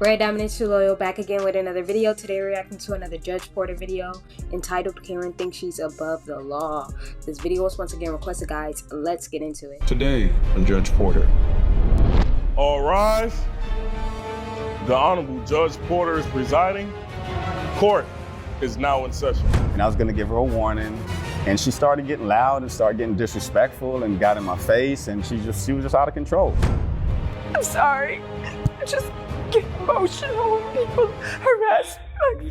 Red Diamond is Too Loyal, back again with another video. Today we're reacting to another Judge Porter video entitled Karen Thinks She's Above the Law. This video was once again requested, guys. Let's get into it. Today on Judge Porter. All rise. The Honorable Judge Porter is presiding. Court is now in session. And I was gonna give her a warning, and she started getting loud and started getting disrespectful and got in my face, and she was just out of control. I'm sorry. I just get emotional when people harass me.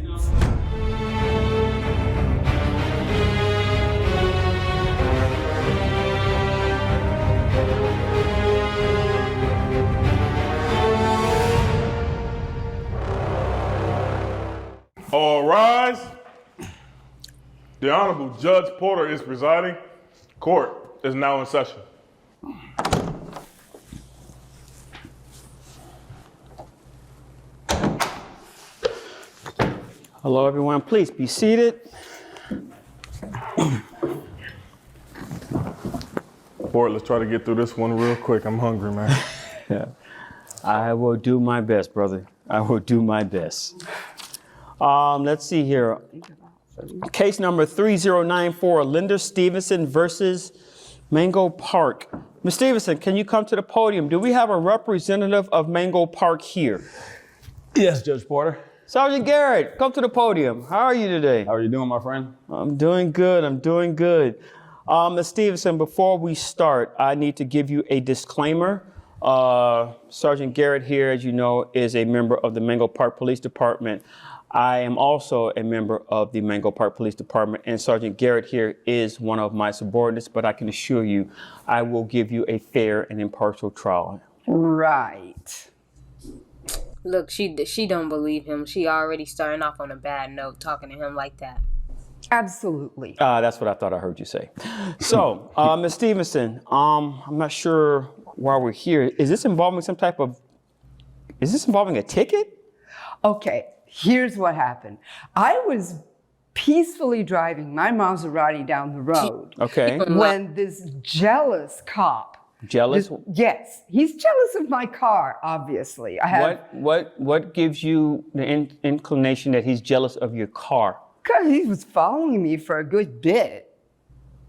All rise. The Honorable Judge Porter is presiding. Court is now in session. Hello, everyone. Please be seated. Court, let's try to get through this one real quick. I'm hungry, man. Yeah. I will do my best, brother. I will do my best. Let's see here. Case number 3094, Linda Stevenson versus Mango Park. Ms. Stevenson, can you come to the podium? Do we have a representative of Mango Park here? Yes, Judge Porter. Sergeant Garrett, come to the podium. How are you today? How are you doing, my friend? I'm doing good. I'm doing good. Ms. Stevenson, before we start, I need to give you a disclaimer. Sergeant Garrett here, as you know, is a member of the Mango Park Police Department. I am also a member of the Mango Park Police Department, and Sergeant Garrett here is one of my subordinates, but I can assure you I will give you a fair and impartial trial. Right. Look, she don't believe him. She already starting off on a bad note talking to him like that. Absolutely. That's what I thought I heard you say. So, Ms. Stevenson, I'm not sure why we're here. Is this involving a ticket? Okay, here's what happened. I was peacefully driving my Maserati down the road. Okay. When this jealous cop. Jealous? Yes, he's jealous of my car, obviously. What gives you the inclination that he's jealous of your car? Because he was following me for a good bit.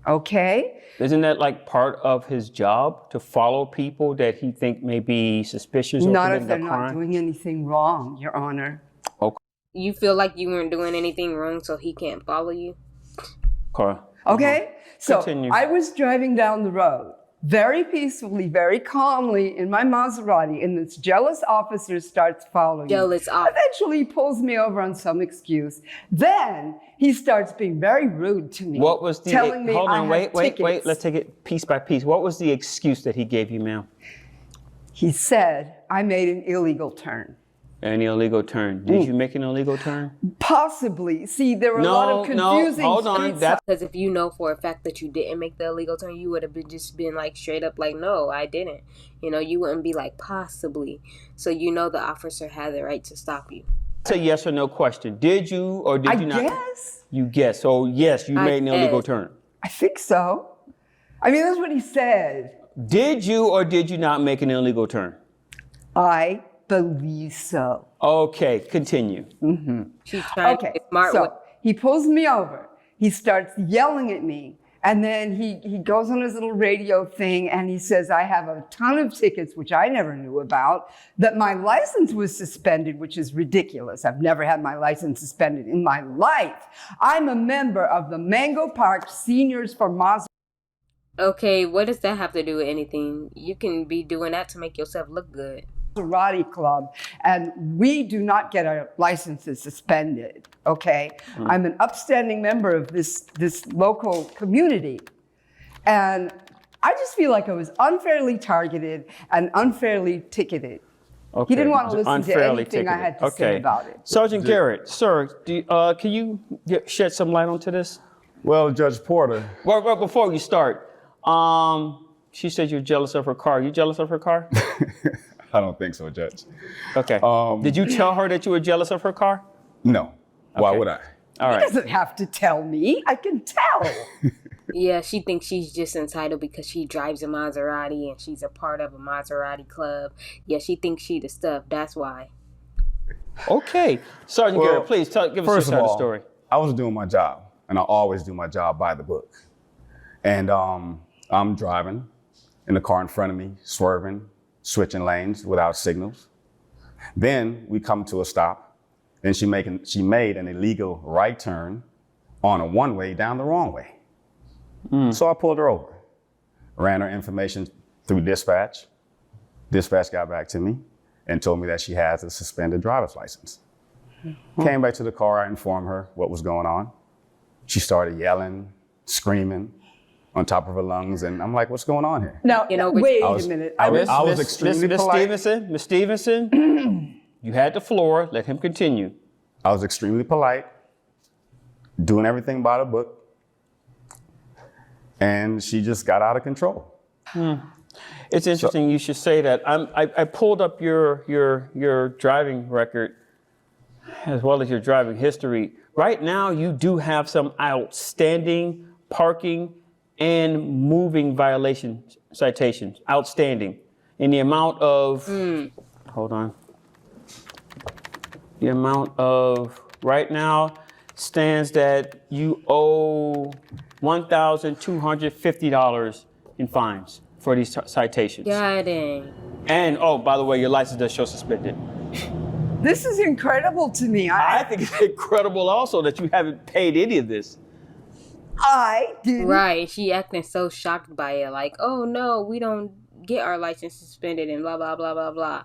Okay? Isn't that like part of his job, to follow people that he think may be suspicious or Not if committing they're a crime? not doing anything wrong, Your Honor. Okay. You feel like you weren't doing anything wrong, so he can't follow you? Okay? So Continue. I was driving down the road, very peacefully, very calmly in my Maserati, and this jealous officer starts following me. Eventually he pulls me over on some excuse. Then he starts being very rude to me. What was the, telling me hold on, wait, tickets. let's take it piece by piece. What was the excuse that he gave you, ma'am? He said I made an illegal turn. An illegal turn. Did you make an illegal turn? Possibly. See, there were a lot of confusing hold on. street signs. Because if you know for a fact that you didn't make the illegal turn, you would have just been like straight up like, no, I didn't. You know, you wouldn't be like possibly. So you know the officer had the right to stop you. It's a yes or no question. Did you or did you not? I guess. You guess. So yes, you made an illegal turn. I think so. I mean, that's what he said. Did you or did you not make an illegal turn? I believe so. Okay, continue. She's trying to be smart with. So he pulls me over. He starts yelling at me. And then he goes on his little radio thing and he says, I have a ton of tickets, which I never knew about, that my license was suspended, which is ridiculous. I've never had my license suspended in my life. I'm a member of the Mango Park Seniors for Maserati. Okay, what does that have to do with anything? You can be doing that to make yourself look good. Maserati Club, and we do not get our licenses suspended, okay? I'm an upstanding member of this local community, and I just feel like I was unfairly targeted and unfairly ticketed. Okay. He didn't want to listen to Unfairly anything I had to ticketed. say about it. Sergeant Garrett, sir, can you shed some light onto this? Well, Judge Porter. Well, before you start, she said you're jealous of her car. You jealous of her car? I don't think so, Judge. Okay. Did you tell her that you were jealous of her car? No. Why Okay. would I? All He right. doesn't have to tell me. I can tell. Yeah, she thinks she's just entitled because she drives a Maserati and she's a part of a Maserati club. Yeah, she thinks she the stuff. That's why. Okay. Sergeant Well, Garrett, please give us your First side of of the all, story. I was doing my job, and I always do my job by the book. And I'm driving in the car in front of me, swerving, switching lanes without signals. Then we come to a stop. Then she made an illegal right turn on a one-way down the wrong way. So I pulled her over, ran her information through dispatch. Dispatch got back to me and told me that she has a suspended driver's license. Came back to the car, I informed her what was going on. She started yelling, screaming on top of her lungs, and I'm like, what's going on here? Now, You know, wait I was- a minute. I was extremely polite. Miss Stevenson, you had the floor. Let him continue. I was extremely polite, doing everything by the book, and she just got out of control. It's interesting you should say that. I pulled up your driving record as well as your driving history. Right now, you do have some outstanding parking and moving violation citations. Outstanding. In the amount of, hold on. The amount of, right now, stands that you owe $1,250 in fines for these citations. God dang. And, oh, by the way, your license does show suspended. This is incredible to me. I think it's incredible also that you haven't paid any of this. I didn't. Right. She acting so shocked by it. Like, oh no, we don't get our license suspended and blah, blah, blah, blah, blah.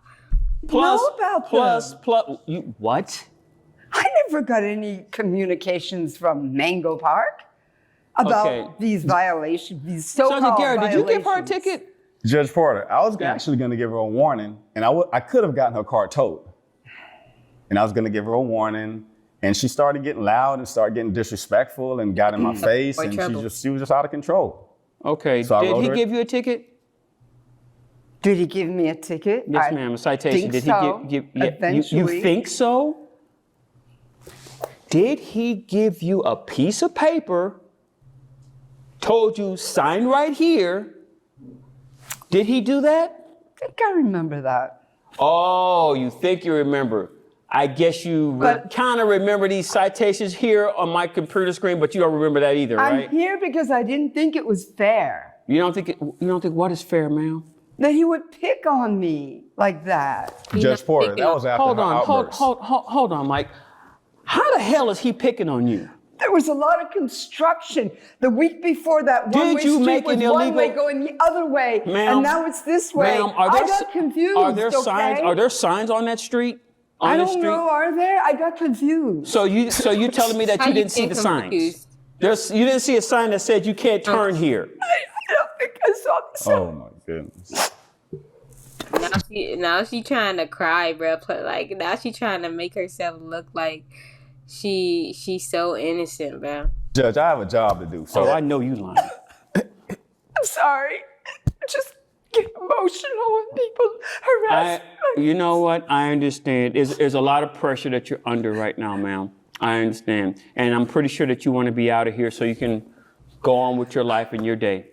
Plus, you, what? I never got any communications from Mango Park about Okay. these violations, these so-called Sergeant Garrett, did you give her a violations. ticket? Judge Porter, I was actually going to give her a warning, and I could have gotten her car towed. And I was going to give her a warning, and she started getting loud and started getting disrespectful and got in my face, Boy, and trouble. she was just out of control. Okay, So I did wrote he her- give you a ticket? Did he give me a ticket? Yes, I ma'am, a citation. think Did so. he give you Eventually. think so? Did he give you a piece of paper, told you sign right here? Did he do that? I think I remember that. Oh, you think you remember. I guess you But- kind of remember these citations here on my computer screen, but you don't remember that either, I'm right? here because I didn't think it was fair You don't think what is fair, ma'am? that he would pick on me like that. Judge Porter, that was after Hold her on, outburst. hold on, Mike. How the hell is he picking on you? There was a lot of construction. The week before that Did one-way you street make was an one way illegal- going the other way, Ma'am, and now it's this way. Ma'am, I got confused. Are there signs? okay? Are there signs on that street? On I that don't street? know. Are there? I got confused. So you telling me that How you you didn't see get the signs? confused? You didn't see a sign that said you can't turn here. I don't think I saw the sign. Oh my goodness. Now she trying to cry, bro. Like now she trying to make herself look like she's so innocent, bro. Judge, I have a job to do. So Oh, I know you lying. I'm sorry. I just get emotional when people harass me. You know what? I understand. There's a lot of pressure that you're under right now, ma'am. I understand. And I'm pretty sure that you want to be out of here so you can go on with your life and your day.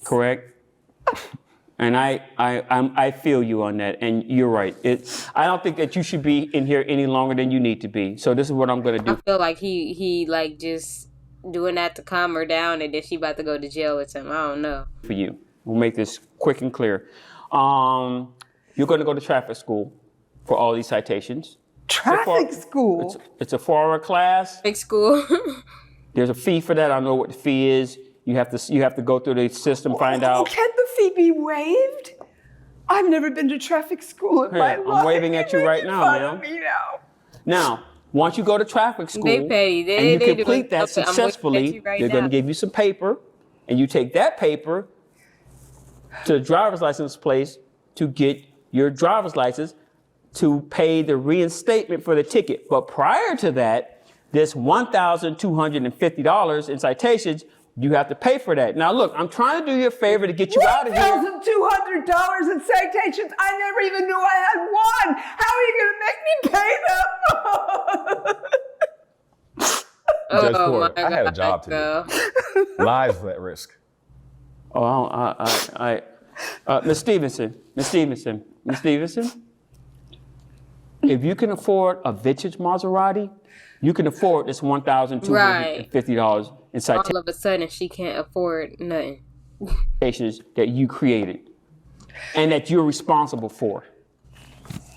Correct? And I feel you on that. And you're right. I don't think that you should be in here any longer than you need to be. So this is what I'm going to I do feel like he like just doing that to calm her down, and then she about to go to jail with him. I don't know. for you. We'll make this quick and clear. You're going to go to traffic school for all these citations. Traffic school. It's a 4-hour class. Big school. There's a fee for that. I don't know what the fee is. You have to go through the system, find out. Can the fee be waived? I've never been to traffic school in Here, my I'm life. waving at You're you right making now, fun ma'am. of me now. Now, once you go to traffic school They petty. and They you doing complete that something. I'm waving at successfully, you right they're going to now. give you some paper, and you take that paper to the driver's license place to get your driver's license to pay the reinstatement for the ticket. But prior to that, this $1,250 in citations, you have to pay for that. Now, look, I'm trying to do you a favor to get you out of here. $1,200 in citations. I never even knew I had one. How are you going to make me pay them? Judge Oh Porter, my I had a God, job to girl. do. Lives were at risk. Oh, Miss Stevenson. If you can afford a vintage Maserati, you can afford this $1,250 in All of a sudden, she can't afford nothing. citations that you created and that you're responsible for.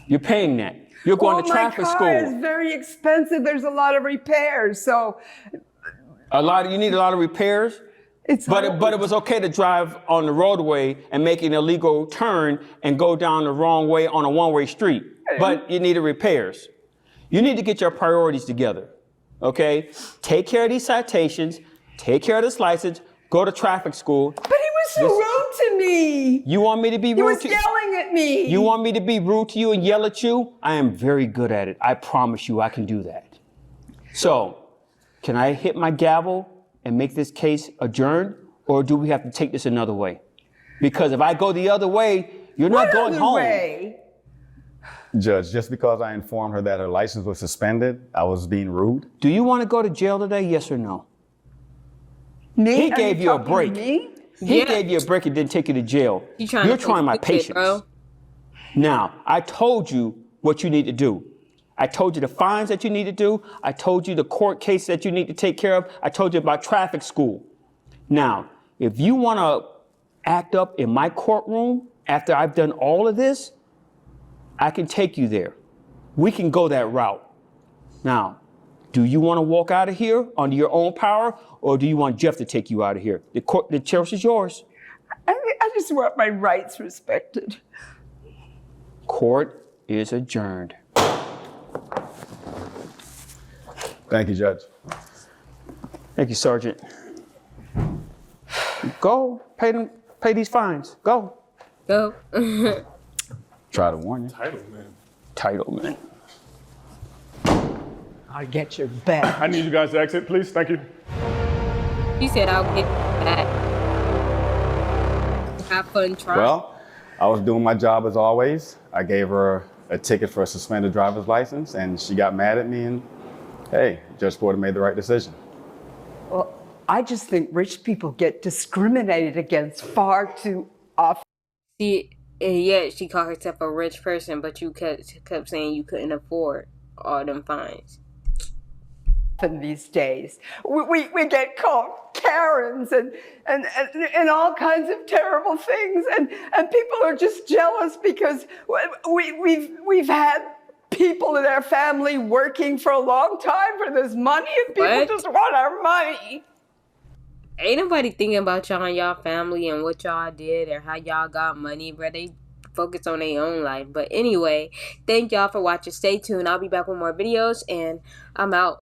You're paying that. You're going to traffic my car school. is very expensive. There's a lot of repairs, so You need a lot of repairs. But it was okay to drive on the roadway and make an illegal turn and go down the wrong way on a one-way street. But you needed repairs. You need to get your priorities together, okay? Take care of these citations, take care of this license, go to traffic school. But he was so rude to me. You want me to be rude He was to you? yelling at me. You want me to be rude to you and yell at you? I am very good at it. I promise you I can do that. So, can I hit my gavel and make this case adjourned, or do we have to take this another way? Because if I go the other way, you're not going Other home. way? Judge, just because I informed her that her license was suspended, I was being rude. Do you want to go to jail today, yes or no? Me? He Are gave you a talking to break. me? He Yeah. gave you a break and didn't take you to jail. You trying You're to trying my fix it, patience. bro. Now, I told you what you need to do. I told you the fines that you need to do. I told you the court case that you need to take care of. I told you about traffic school. Now, if you want to act up in my courtroom after I've done all of this, I can take you there. We can go that route. Now, do you want to walk out of here under your own power, or do you want Jeff to take you out of here? The choice is yours. I just want my rights respected. Court is adjourned. Thank you, Judge. Thank you, Sergeant. Go, pay these fines. Go. Go. Try to warn you. Title, man. I'll get your back. I need you guys to exit, please. Thank you. You said I'll get back. Have fun trying. Well, I was doing my job as always. I gave her a ticket for a suspended driver's license, and she got mad at me, and hey, Judge Porter made the right decision. Well, I just think rich people get discriminated against far too often. See, and yet she called herself a rich person, but you kept saying you couldn't afford all them fines. These days. We get called Karens and all kinds of terrible things, and people are just jealous because we've had people in our family working for a long time for this money, and people What? just want our money. Ain't nobody thinking about y'all and y'all family and what y'all did or how y'all got money, bro. They focus on their own life. But anyway, thank y'all for watching. Stay tuned. I'll be back with more videos, and I'm out.